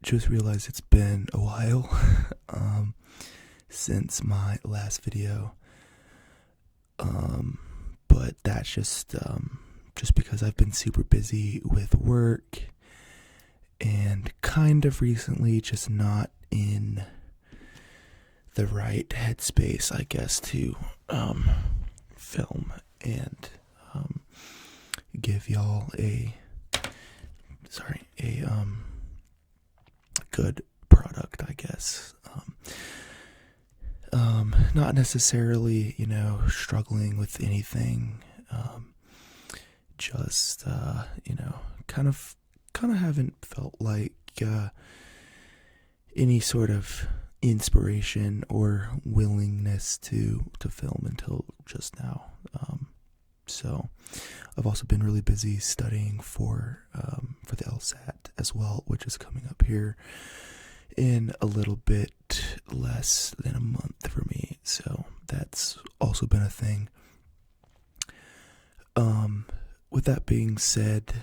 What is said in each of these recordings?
just realized it's been a while since my last video. But that's just because I've been super busy with work and kind of recently just not in the right headspace, I guess, to film and give y'all a good product, I guess. Not necessarily, struggling with anything. Just kind of haven't felt like any sort of inspiration or willingness to film until just now. So I've also been really busy studying for the LSAT as well, which is coming up here in a little bit less than a month for me. So that's also been a thing. With that being said,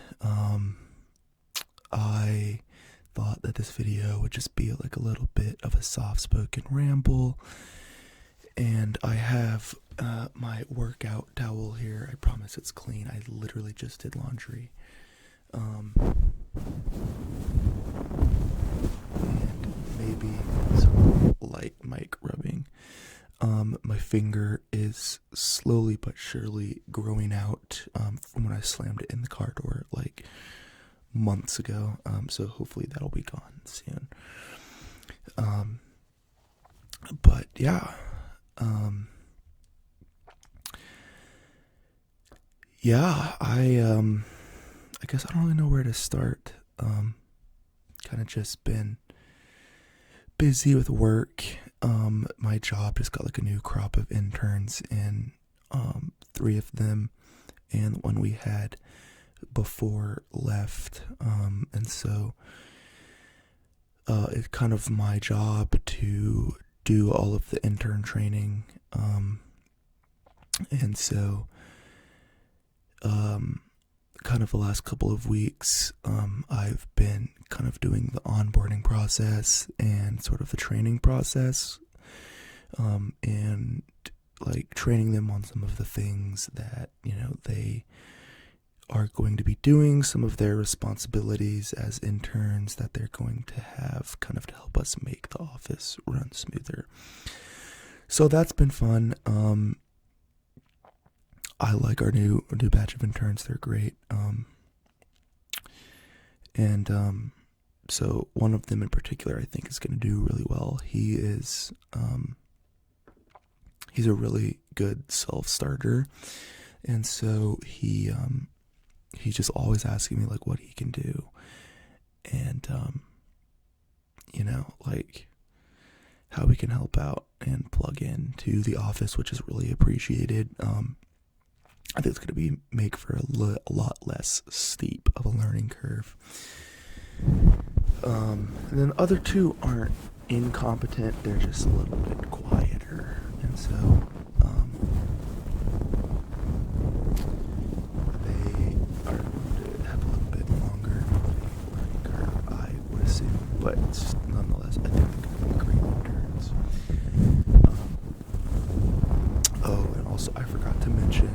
I thought that this video would just be like a little bit of a soft-spoken ramble. And I have my workout towel here. I promise it's clean. I literally just did laundry. And maybe some light mic rubbing. My finger is slowly but surely growing out from when I slammed it in the car door like months ago. So hopefully that'll be gone soon. But yeah. I guess I don't really know where to start. Kind of just been busy with work. My job just got like a new crop of interns, and 3 of them and one we had before left. And so it's kind of my job to do all of the intern training. And so kind of the last couple of weeks, I've been kind of doing the onboarding process and sort of the training process, and like training them on some of the things that, they are going to be doing, some of their responsibilities as interns that they're going to have kind of to help us make the office run smoother. So that's been fun. I like our new batch of interns. They're great. So one of them in particular, I think, is going to do really well. He is, he's a really good self-starter. And so he's just always asking me like what he can do. And, like how we can help out and plug in to the office, which is really appreciated. I think it's going to make for a lot less steep of a learning curve. And then the other 2 aren't incompetent, they're just a little bit quieter. And so they are going to have a little bit longer of a learning curve, I would assume. But nonetheless, I think they're going to be great interns. And also I forgot to mention,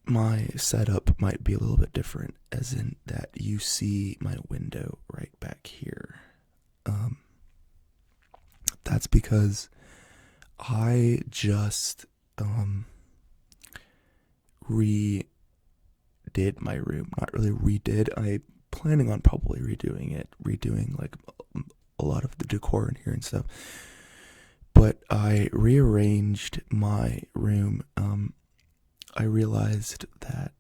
my setup might be a little bit different, as in that you see my window right back here. That's because I just redid my room. Not really redid. I'm planning on probably redoing like a lot of the decor in here and stuff. But I rearranged my room. I realized that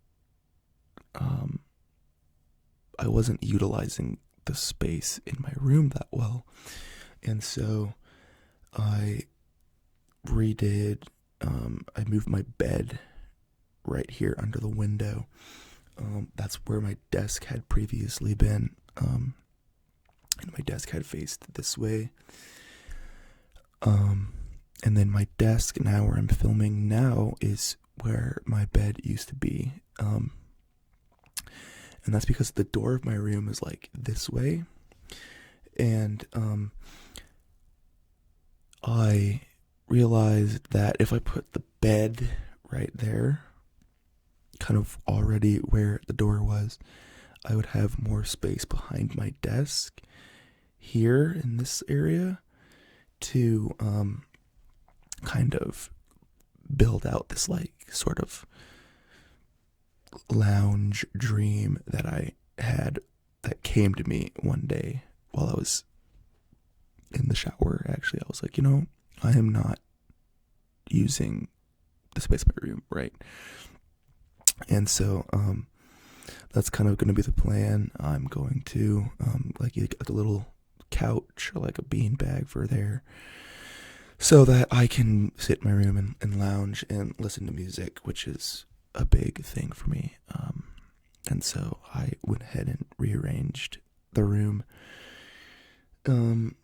I wasn't utilizing the space in my room that well. And so I redid, I moved my bed right here under the window. That's where my desk had previously been. And my desk had faced this way. And then my desk now where I'm filming now is where my bed used to be. And that's because the door of my room is like this way. And I realized that if I put the bed right there, kind of already where the door was, I would have more space behind my desk here in this area to kind of build out this like sort of lounge dream that I had, that came to me one day while I was in the shower. Actually, I was like, I am not using the space in my room, right? And so that's kind of going to be the plan. I'm going to like a little couch or like a bean bag for there, so that I can sit in my room and lounge and listen to music, which is a big thing for me. And so I went ahead and rearranged the room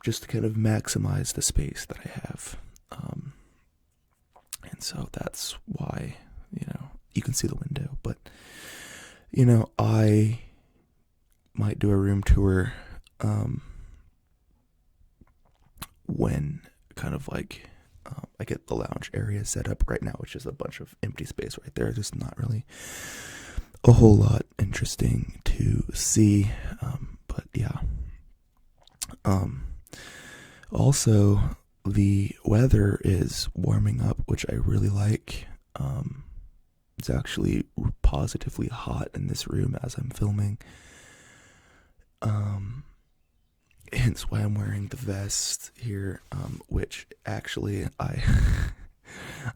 just to kind of maximize the space that I have. And so that's why, you can see the window. But, I might do a room tour when kind of like I get the lounge area set up. Right now, it's just a bunch of empty space right there. There's not really a whole lot interesting to see. But yeah. Also, the weather is warming up, which I really like. It's actually positively hot in this room as I'm filming. Hence why I'm wearing the vest here, which actually I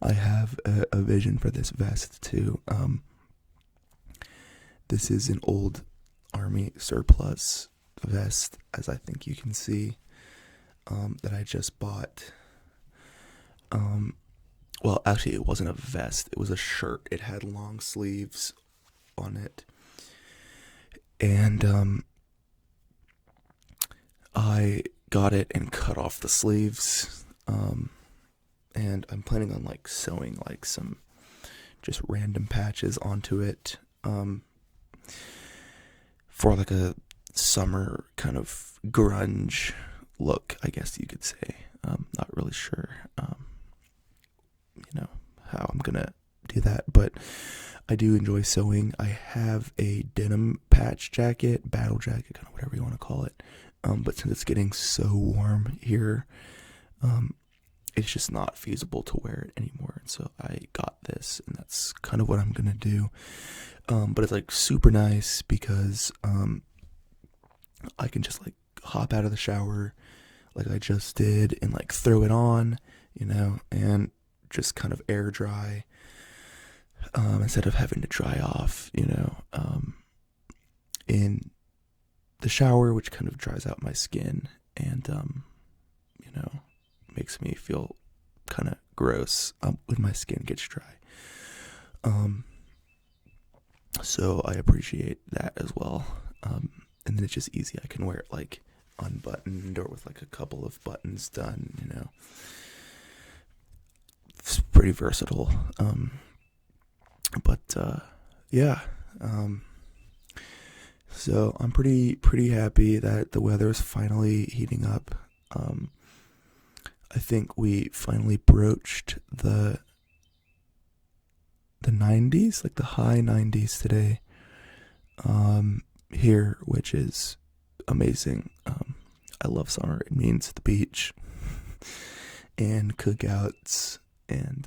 I have a vision for this vest too. This is an old army surplus vest, as I think you can see, that I just bought. Well, actually, it wasn't a vest. It was a shirt. It had long sleeves on it. And I got it and cut off the sleeves. And I'm planning on like sewing like some just random patches onto it. For like a summer kind of grunge look, I guess you could say. Not really sure, how I'm gonna do that, but I do enjoy sewing. I have a denim patch jacket, battle jacket, kind of whatever you want to call it. But since it's getting so warm here, it's just not feasible to wear it anymore. And so I got this, and that's kind of what I'm gonna do. But it's like super nice because I can just like hop out of the shower like I just did and like throw it on, and just kind of air dry instead of having to dry off, in the shower, which kind of dries out my skin and makes me feel kind of gross when my skin gets dry. So I appreciate that as well. And then it's just easy. I can wear it like unbuttoned or with like a couple of buttons done, It's pretty versatile. But yeah. So I'm pretty happy that the weather is finally heating up. I think we finally broached the 90s, like the high 90s today, here, which is amazing. I love summer. It means the beach and cookouts and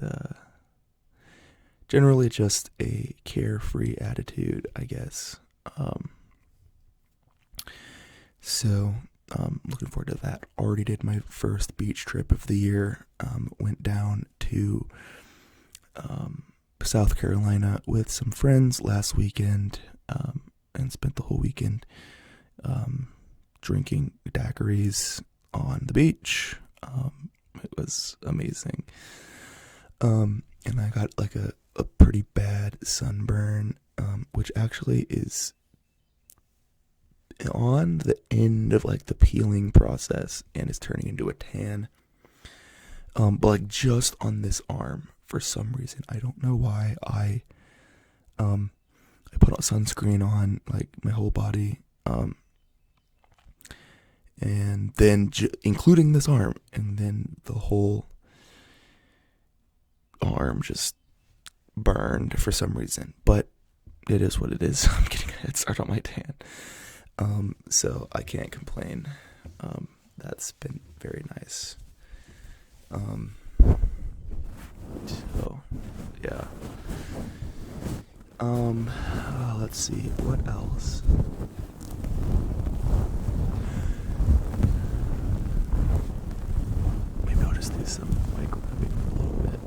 generally just a carefree attitude, I guess. So looking forward to that. Already did my first beach trip of the year. Went down to South Carolina with some friends last weekend, and spent the whole weekend drinking daiquiris on the beach. It was amazing. And I got like a pretty bad sunburn, which actually is on the end of like the peeling process and is turning into a tan. But like just on this arm for some reason. I don't know why. I put sunscreen on like my whole body, and then including this arm, and then the whole arm just burned for some reason. But it is what it is. I'm getting a head start on my tan, so I can't complain. That's been very nice. So yeah. Let's see what else. Maybe I'll just do some mic rubbing a little bit.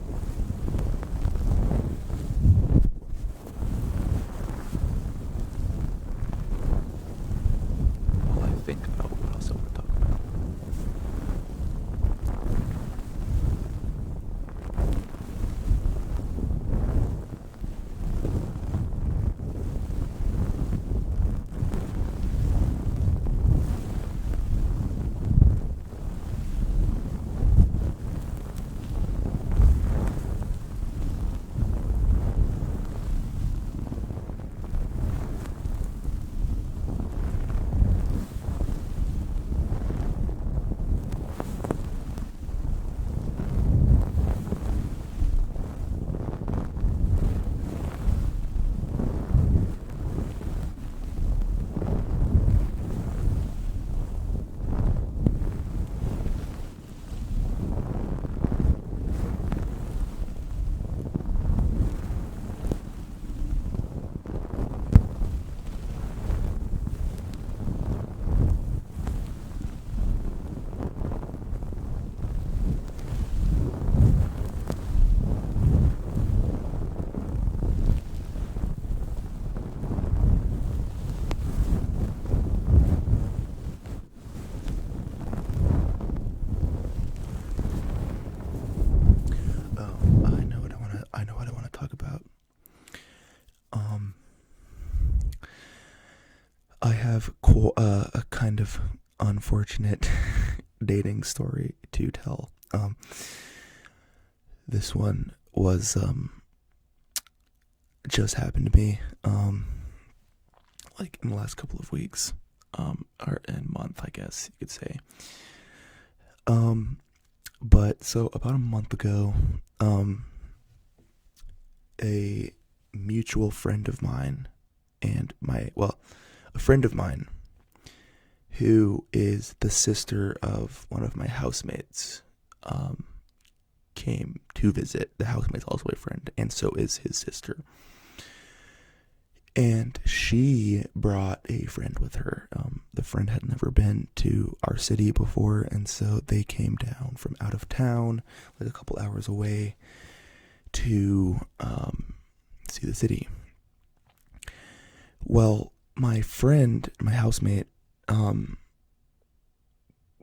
While I think about what else I want to talk about. I know what I want to talk about. I have a kind of unfortunate dating story to tell. This one was just happened to me like in the last couple of weeks, or in a month, I guess you could say. But so about a month ago, a mutual friend of mine and a friend of mine who is the sister of one of my housemates, came to visit. The housemate's also a friend, and so is his sister. And she brought a friend with her. The friend had never been to our city before, and so they came down from out of town, like a couple hours away, to see the city. Well, my friend, my housemate,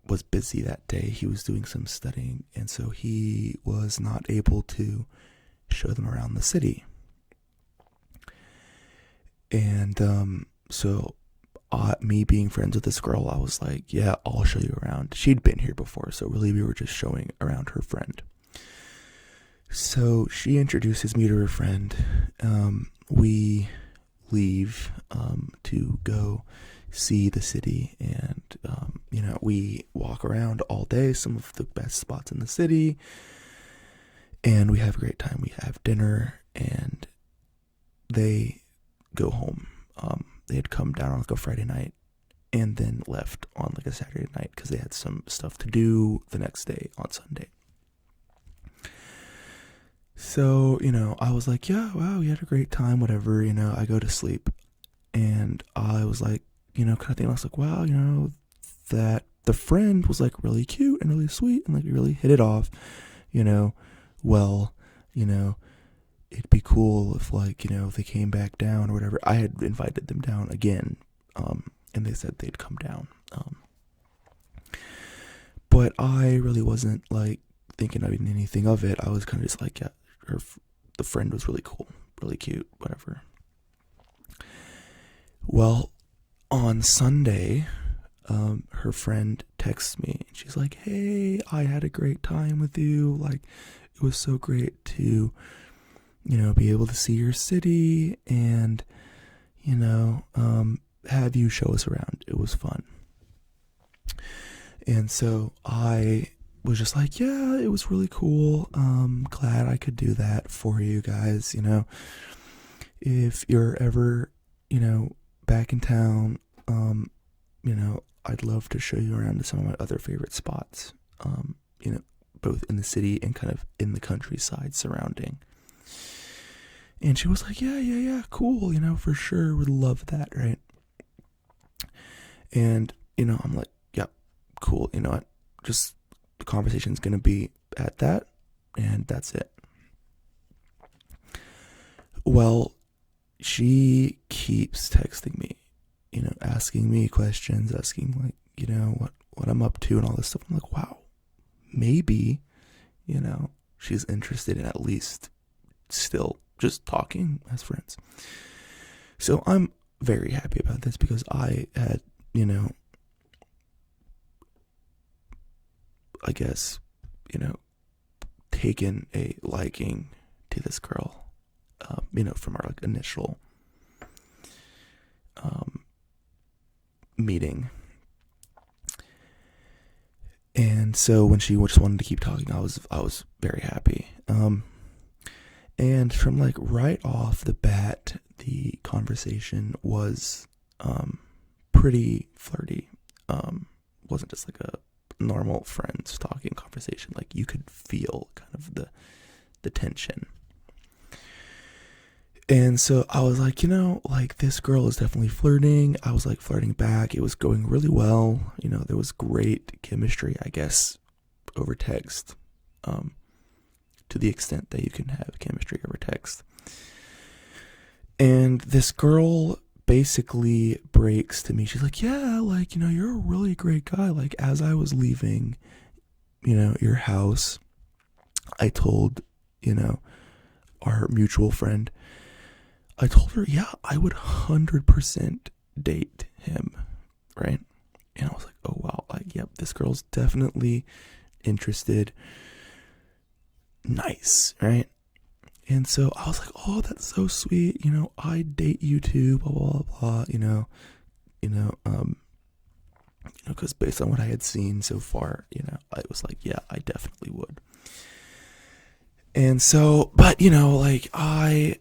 was busy that day. He was doing some studying, and so he was not able to show them around the city. And so me being friends with this girl, I was like, yeah, I'll show you around. She'd been here before, so really we were just showing around her friend. So she introduces me to her friend. We leave to go see the city, and we walk around all day, some of the best spots in the city, and we have a great time. We have dinner, and they go home. They had come down on like a Friday night and then left on like a Saturday night because they had some stuff to do the next day on Sunday. So, I was like, yeah, wow, we had a great time, whatever, I go to sleep. And I was like, kind of thinking, I was like, wow, that the friend was like really cute and really sweet and like we really hit it off, well, it'd be cool if like, they came back down or whatever. I had invited them down again, and they said they'd come down. But I really wasn't like thinking of anything of it. I was kind of just like, yeah, the friend was really cool, really cute, whatever. Well, on Sunday, her friend texts me and she's like, hey, I had a great time with you. Like, it was so great to, be able to see your city. And, have you show us around. It was fun. And so I was just like, yeah, it was really cool. Glad I could do that for you guys. If you're ever, back in town, I'd love to show you around to some of my other favorite spots, both in the city and kind of in the countryside surrounding. And she was like, yeah, cool, for sure, would love that, right? And, I'm like, yeah, cool, you know what, just the conversation's gonna be at that, and that's it. Well, she keeps texting me, asking me questions, asking, like, what I'm up to and all this stuff. I'm like, wow, maybe, she's interested in at least still just talking as friends. So I'm very happy about this because I had, I guess, taken a liking to this girl, from our initial meeting. And so when she just wanted to keep talking, I was very happy. And from right off the bat, the conversation was pretty flirty. Wasn't just a normal friends talking conversation. You could feel kind of the tension. And so I was like, this girl is definitely flirting. I was flirting back. It was going really well. There was great chemistry, I guess, over text. To the extent that you can have chemistry over text. And this girl basically breaks to me. She's like, yeah, you're a really great guy. As I was leaving, your house, I told, our mutual friend, I told her, yeah, I would 100% date him, right? And I was like, oh, wow, yep, this girl's definitely interested. Nice, right? And so I was like, oh, that's so sweet, I'd date you too, blah, blah, blah, because based on what I had seen so far, I was like, yeah, I definitely would. And so, but, let me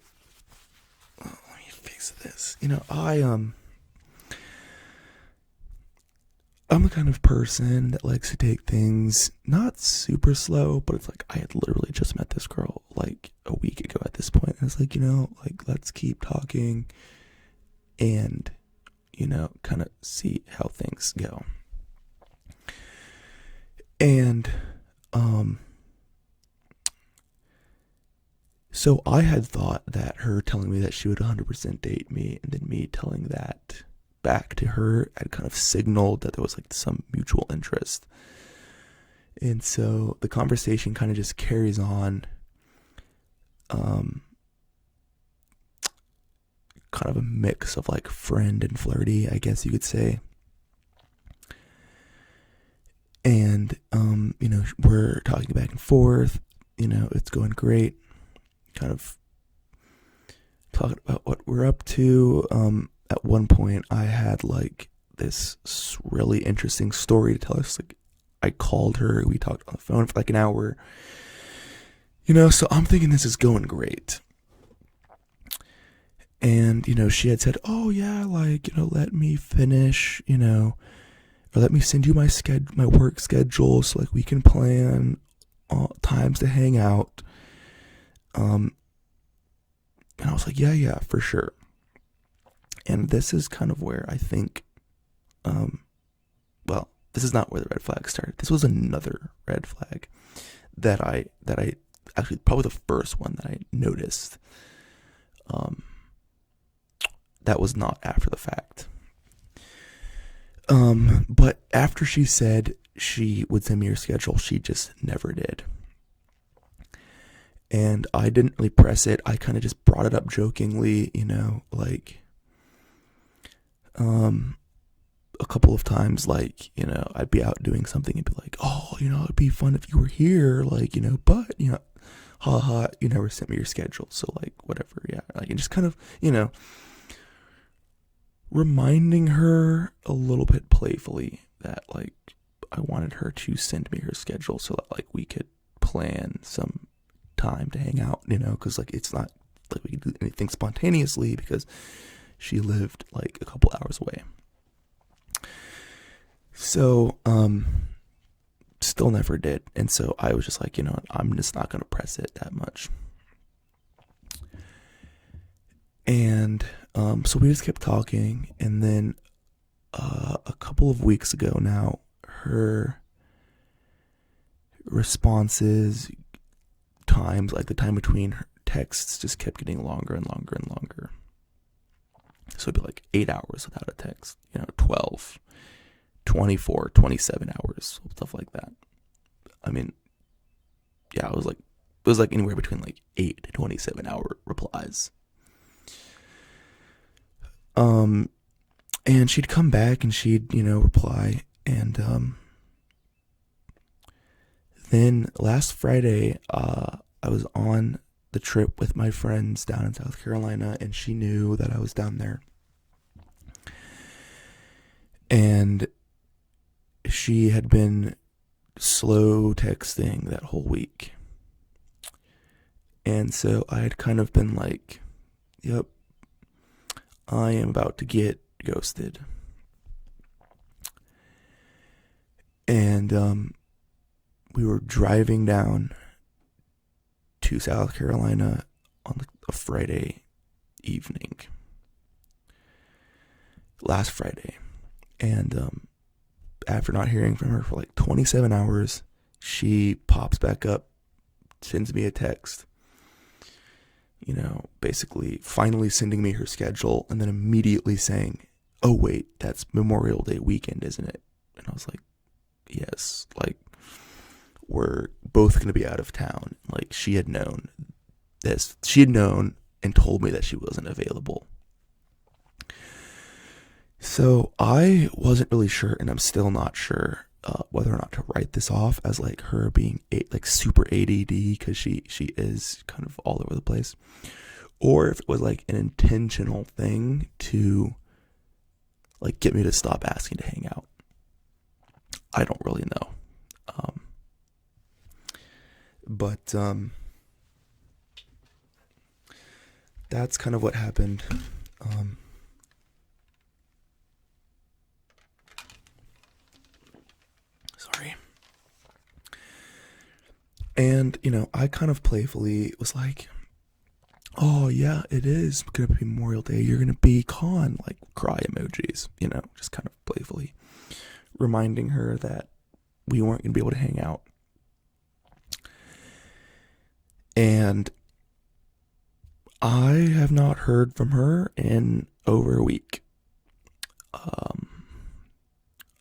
fix this, I'm the kind of person that likes to take things not super slow, but it's I had literally just met this girl a week ago at this point. And it's let's keep talking and, kind of see how things go. And, so I had thought that her telling me that she would 100% date me and then me telling that back to her had kind of signaled that there was some mutual interest. And so the conversation kind of just carries on, kind of a mix of friend and flirty, I guess you could say. And we're talking back and forth, it's going great, kind of talking about what we're up to. At one point, I had this really interesting story to tell us. I called her, we talked on the phone for an hour, so I'm thinking this is going great. And, she had said, oh yeah, let me finish, or let me send you my work schedule so we can plan times to hang out. And I was like, yeah, for sure. And this is kind of where I think, this is not where the red flag started. This was another red flag that I actually, probably the first one that I noticed, that was not after the fact. But after she said she would send me her schedule, she just never did. And I didn't really press it. I kind of just brought it up jokingly, a couple of times, I'd be out doing something and be like, oh, it'd be fun if you were here, but, haha, you never sent me your schedule, so, whatever, yeah, and just kind of, reminding her a little bit playfully that like I wanted her to send me her schedule so that like we could plan some time to hang out, because like it's not like we could do anything spontaneously because she lived like a couple hours away. So still never did. And so I was just like, I'm just not going to press it that much. And so we just kept talking, and then a couple of weeks ago now, her responses times, like the time between her texts, just kept getting longer and longer and longer. So it'd be like 8 hours without a text, 12, 24, 27 hours, stuff like that. I mean, yeah, it was like anywhere between like 8 to 27 hour replies. And she'd come back and she'd, reply. And, then last Friday, I was on the trip with my friends down in South Carolina, and she knew that I was down there. And she had been slow texting that whole week. And so I had kind of been like, yep, I am about to get ghosted. And we were driving down to South Carolina on a Friday evening, last Friday. And after not hearing from her for like 27 hours, she pops back up, sends me a text, basically finally sending me her schedule, and then immediately saying, oh wait, that's Memorial Day weekend, isn't it? And I was like, yes, like we're both going to be out of town. Like she had known this, and told me that she wasn't available. So I wasn't really sure, and I'm still not sure whether or not to write this off as like her being like super ADD, because she is kind of all over the place, or if it was like an intentional thing to like get me to stop asking to hang out. I don't really know. But that's kind of what happened. Sorry. And, I kind of playfully was like, oh yeah, it is going to be Memorial Day. You're going to be con, like cry emojis, just kind of playfully reminding her that we weren't going to be able to hang out. And I have not heard from her in over a week.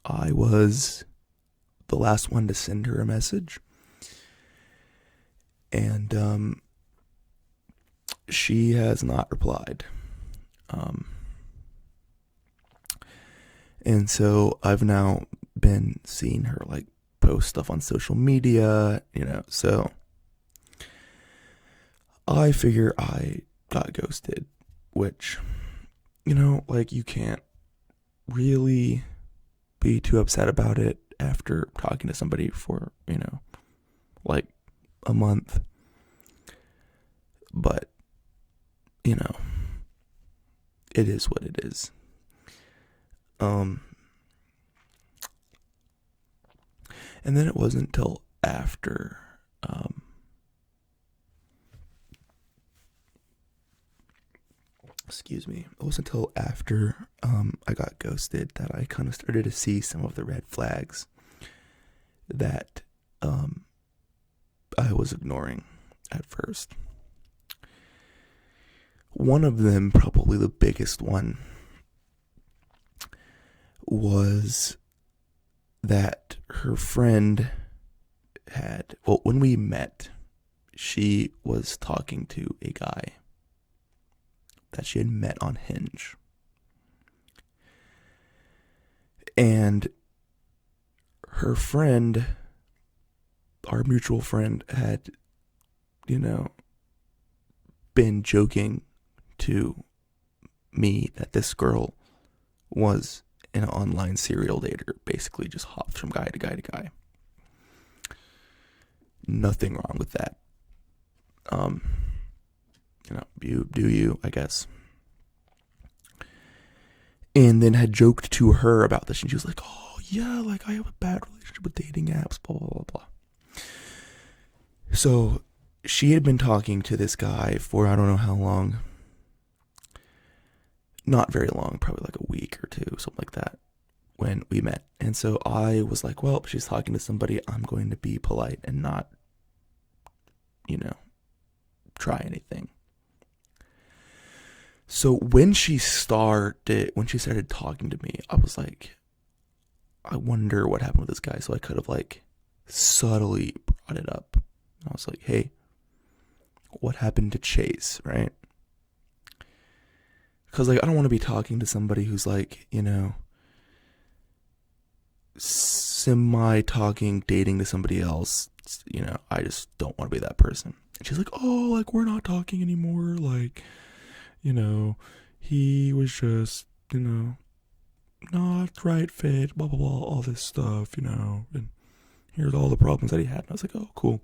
I was the last one to send her a message, and she has not replied. And so I've now been seeing her like post stuff on social media, so I figure I got ghosted, which, like you can't really be too upset about it after talking to somebody for, like a month. But, it is what it is. And then it wasn't until after, it wasn't until after I got ghosted that I kind of started to see some of the red flags that I was ignoring at first. One of them, probably the biggest one, was that her friend when we met, she was talking to a guy that she had met on Hinge. And her friend, our mutual friend, had, been joking to me that this girl was an online serial dater, basically just hopped from guy to guy to guy. Nothing wrong with that. You do you, I guess. And then had joked to her about this, and she was like, oh yeah, like I have a bad relationship with dating apps, blah, blah, blah, blah. So she had been talking to this guy for I don't know how long. Not very long, probably like a week or two, something like that, when we met. And so I was like, well, she's talking to somebody, I'm going to be polite and not, try anything. So when she started talking to me, I was like, I wonder what happened with this guy. So I could have like subtly brought it up. I was like, hey, what happened to Chase, right? Because like I don't want to be talking to somebody who's like, semi-talking, dating to somebody else. I just don't want to be that person. And she's like, oh, like we're not talking anymore. Like, he was just, not right fit, blah, blah, blah, all this stuff, and here's all the problems that he had. And I was like, oh, cool.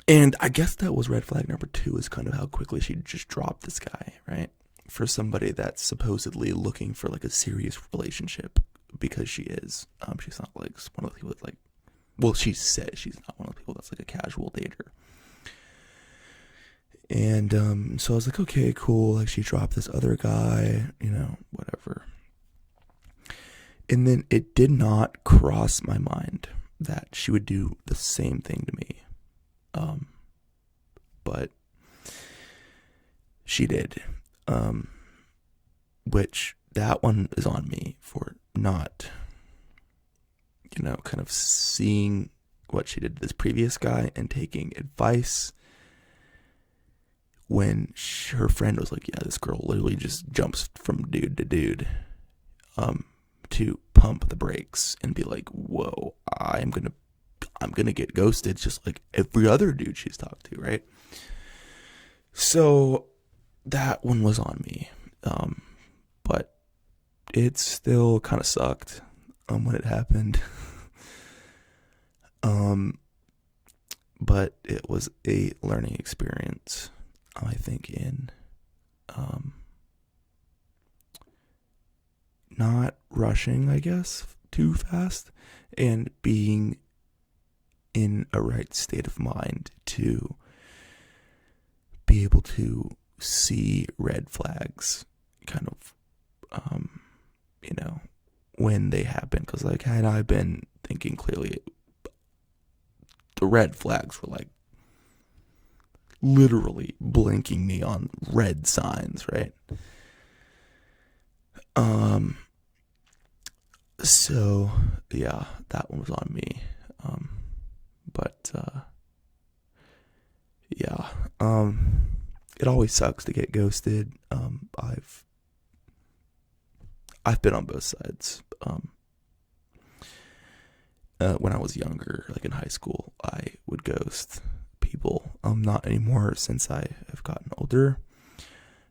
And I guess that was red flag number 2, is kind of how quickly she just dropped this guy, right? For somebody that's supposedly looking for like a serious relationship, because she is. She's not like one of the people that's like, well, she says she's not one of the people that's like a casual dater. And so I was like, okay, cool. Like she dropped this other guy, whatever. And then it did not cross my mind that she would do the same thing to me. But she did. Which that one is on me for not, kind of seeing what she did to this previous guy and taking advice when her friend was like, yeah, this girl literally just jumps from dude to dude, to pump the brakes and be like, whoa, I'm gonna get ghosted just like every other dude she's talked to, right? So that one was on me. But it still kind of sucked when it happened. But it was a learning experience, I think, in not rushing, I guess, too fast, and being in a right state of mind to be able to see red flags kind of, when they happen. Because like had I been thinking clearly, the red flags were like literally blinking me on red signs, right? So yeah, that one was on me. But yeah, it always sucks to get ghosted. I've been on both sides. When I was younger, like in high school, I would ghost people. Not anymore since I have gotten older,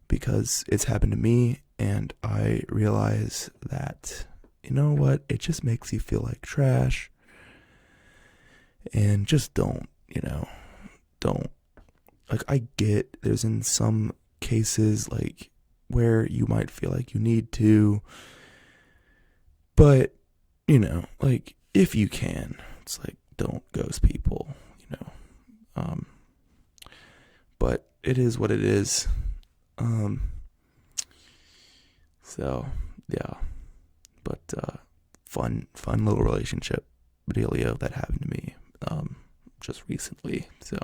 because it's happened to me, and I realize that, you know what, it just makes you feel like trash. And just don't, like, I get there's in some cases like where you might feel like you need to, but like if you can, it's like, don't ghost people, but it is what it is. So yeah, but fun little relationship dealio that happened to me just recently. So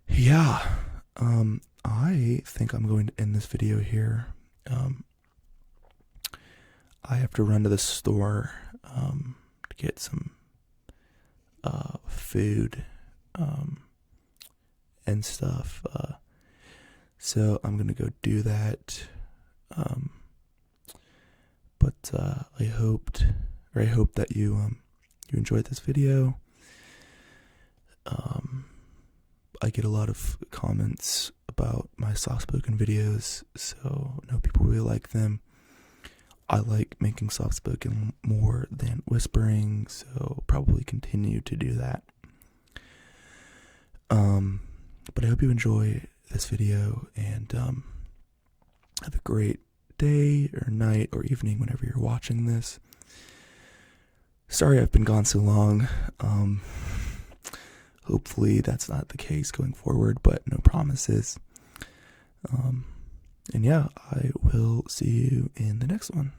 yeah, I think I'm going to end this video here. I have to run to the store to get some food and stuff. So I'm gonna go do that. But I hope that you enjoyed this video. I get a lot of comments about my soft-spoken videos, so I know people really like them. I like making soft-spoken more than whispering, so probably continue to do that. But I hope you enjoy this video, and have a great day or night or evening whenever you're watching this. Sorry I've been gone so long. Hopefully that's not the case going forward, but no promises. And yeah, I will see you in the next one.